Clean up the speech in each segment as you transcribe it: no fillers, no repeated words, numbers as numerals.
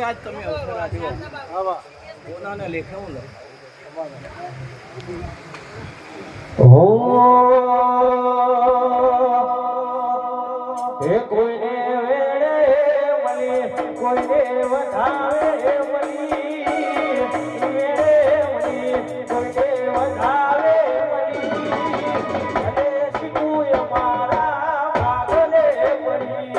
આજ તમે અવસર આપ્યો કોનાને લેખે હું કોઈને વેડે મળી કોઈને વધારે મળી વેડે મળી કોઈને વધારે મળી અને શીખું અમારા ભાગલે પડી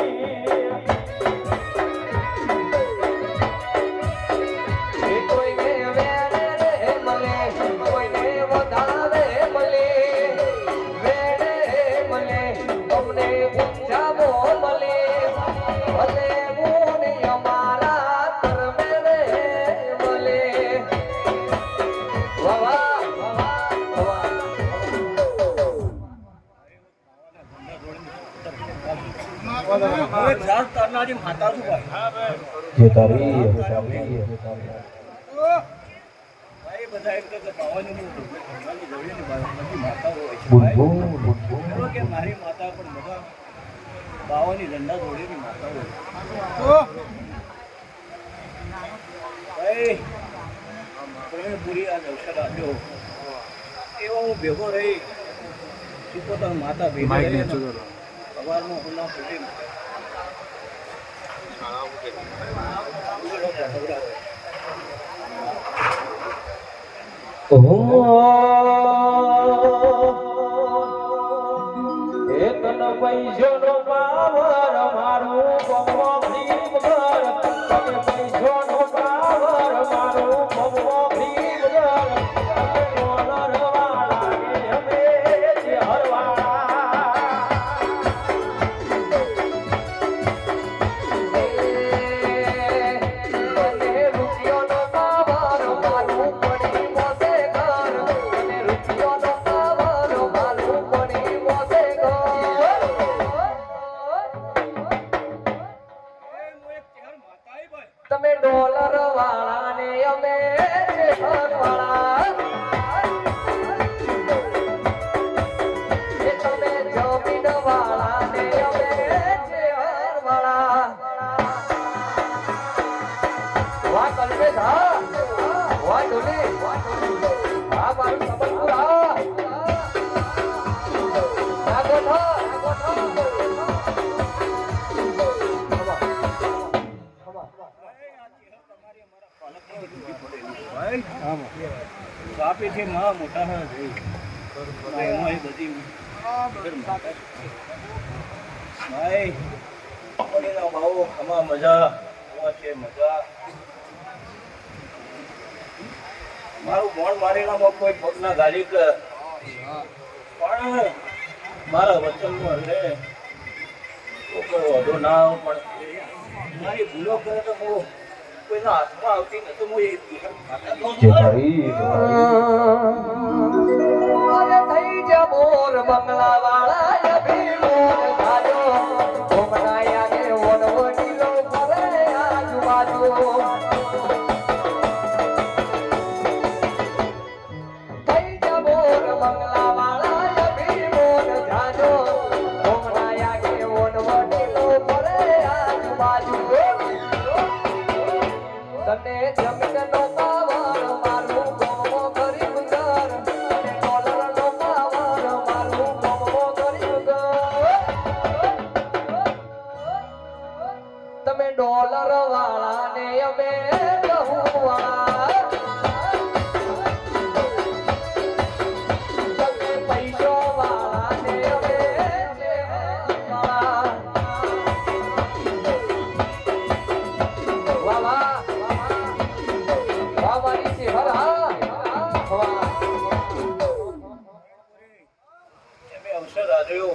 મારી માતા પણ બધા બાવાની ઝંડા જોડેની માતા હોય પૂરી આ અવસર આપ્યો એવો હું ભેગો રહી પોતાના માતા ભેગા સવારમાં ખુલ્લા ફૂટી પૈસો નો પાવર મારું પપ્પો ભીમ ઘર પૈસો નો પાવર મારું પપ્પો ભીમ ઘર અમે તમે ડોલર વાળા ને અમે ઘર વાળા તમે જમીન વાળા ને અમે ઘર વાળા વાહ કલ્પેશ હા વાહ ડોલી હા મારું સંબલપુર હા બાપીથી માં મોટા બધી ભાઈ ભાવો આમાં મજા છે મજા મારું મોણ મારેલામાં કોઈ પગના ગાડી પણ મારા વચનમાં રહે કોઈ વધુ ના આવ પણ મારી ભૂલો કરે તો હું કોઈના હાથમાં આવતી નથી હું થઈ જા મોર બંગલા વાળા મોર ખાજો ઘુમનાયા કે વનવટીલો ફરે આજુબાજુ થઈ જા મોર બંગલા વાળા મોર ખાજો ઘુમનાયા કે વનવટીલો ફરે આજુબાજુ તને જમીન નો પાવર મારું ગમો ગરીબ ઘર અને ડોલર નો પાવર મારું ગમો અવસર આવ્યો